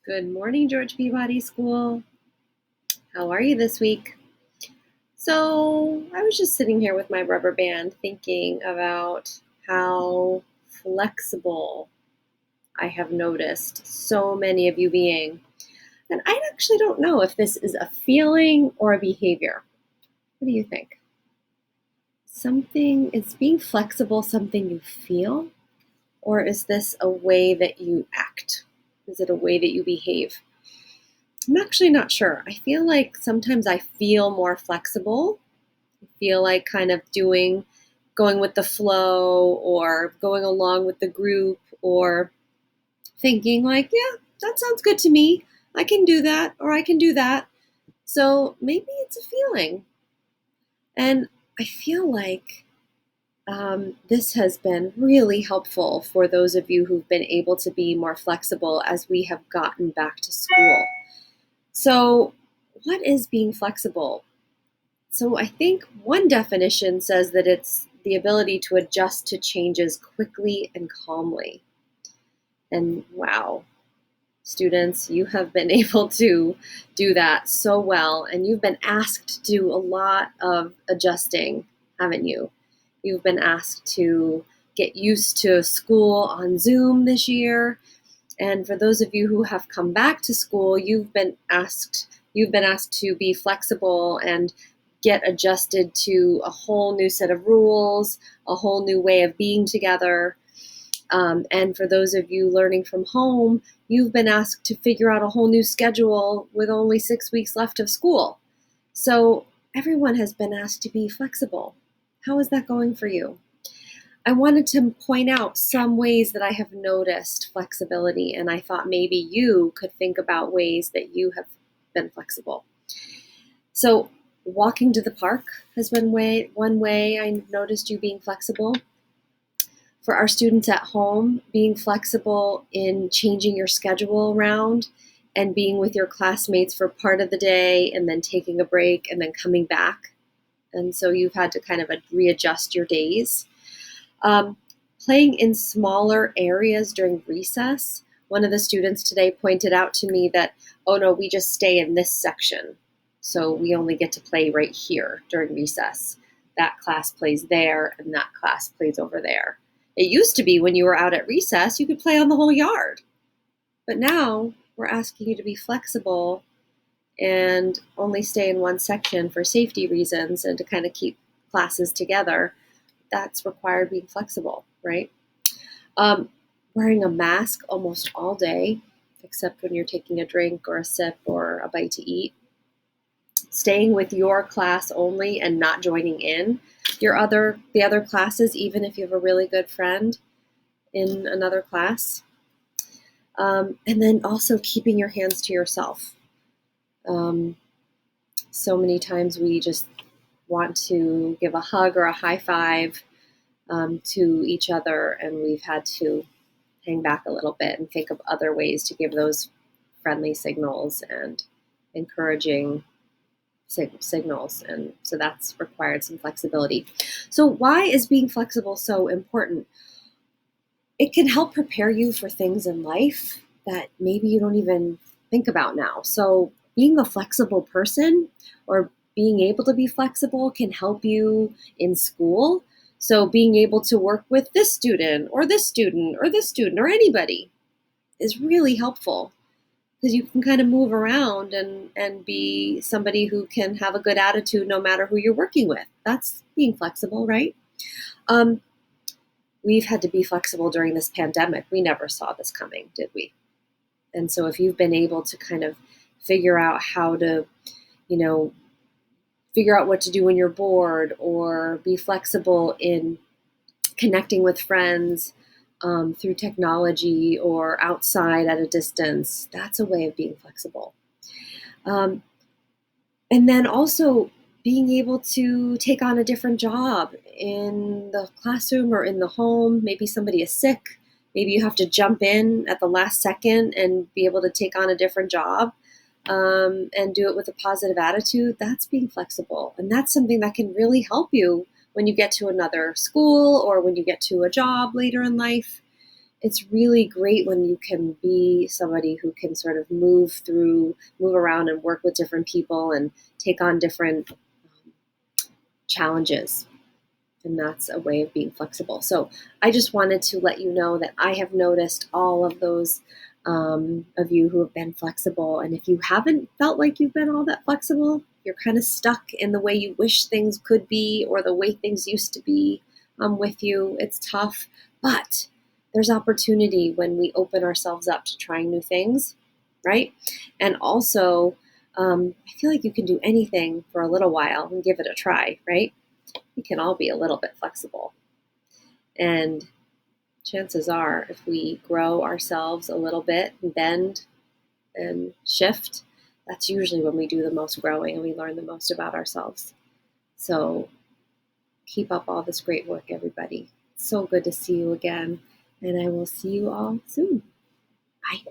Good morning, George Peabody School. How are you this week? So, I was just sitting here with my rubber band thinking about how flexible I have noticed so many of you being. And I actually don't know if this is a feeling or a behavior. What do you think? Is being flexible something you feel, or is this a way that you act? Is it a way that you behave? I'm actually not sure. I feel like sometimes I feel more flexible. I feel like kind of going with the flow or going along with the group or thinking like, yeah, that sounds good to me. I can do that or I can do that. So maybe it's a feeling. And I feel like this has been really helpful for those of you who've been able to be more flexible as we have gotten back to school. So, what is being flexible? So, I think one definition says that it's the ability to adjust to changes quickly and calmly. And wow, students, you have been able to do that so well. And you've been asked to do a lot of adjusting, haven't you? You've been asked to get used to school on Zoom this year. And for those of you who have come back to school, you've been asked to be flexible and get adjusted to a whole new set of rules, a whole new way of being together. And for those of you learning from home, you've been asked to figure out a whole new schedule with only 6 weeks left of school. So everyone has been asked to be flexible. How is that going for you? I wanted to point out some ways that I have noticed flexibility, and I thought maybe you could think about ways that you have been flexible. So, walking to the park has been one way I noticed you being flexible. For our students at home, being flexible in changing your schedule around and being with your classmates for part of the day and then taking a break and then coming back. And so you've had to kind of readjust your days. Playing in smaller areas during recess. One of the students today pointed out to me that, oh no, we just stay in this section. So we only get to play right here during recess. That class plays there and that class plays over there. It used to be when you were out at recess, you could play on the whole yard. But now we're asking you to be flexible and only stay in one section for safety reasons and to kind of keep classes together. That's required being flexible, right? Wearing a mask almost all day, except when you're taking a drink or a sip or a bite to eat. Staying with your class only and not joining in the other classes, even if you have a really good friend in another class. And then also keeping your hands to yourself. So many times we just want to give a hug or a high five to each other, and we've had to hang back a little bit and think of other ways to give those friendly signals and encouraging signals. And so that's required some flexibility. So why is being flexible so important? It can help prepare you for things in life that maybe you don't even think about now. So being a flexible person or being able to be flexible can help you in school. So being able to work with this student or this student or this student or anybody is really helpful because you can kind of move around and be somebody who can have a good attitude no matter who you're working with. That's being flexible, right? We've had to be flexible during this pandemic. We never saw this coming, did we? And so if you've been able to kind of figure out how to, figure out what to do when you're bored or be flexible in connecting with friends through technology or outside at a distance, that's a way of being flexible. And then also being able to take on a different job in the classroom or in the home. Maybe somebody is sick. Maybe you have to jump in at the last second and be able to take on a different job and do it with a positive attitude. That's being flexible. And that's something that can really help you when you get to another school or when you get to a job later in life. it's really great when you can be somebody who can sort of move around and work with different people and take on different challenges. And that's a way of being flexible. So I just wanted to let you know that I have noticed all of those of you who have been flexible. And if you haven't felt like you've been all that flexible, you're kind of stuck in the way you wish things could be or the way things used to be with you. It's tough, but there's opportunity when we open ourselves up to trying new things, right? And also, I feel like you can do anything for a little while and give it a try, right? We can all be a little bit flexible. And chances are, if we grow ourselves a little bit, bend and shift, that's usually when we do the most growing and we learn the most about ourselves. So keep up all this great work, everybody. It's so good to see you again. And I will see you all soon. Bye.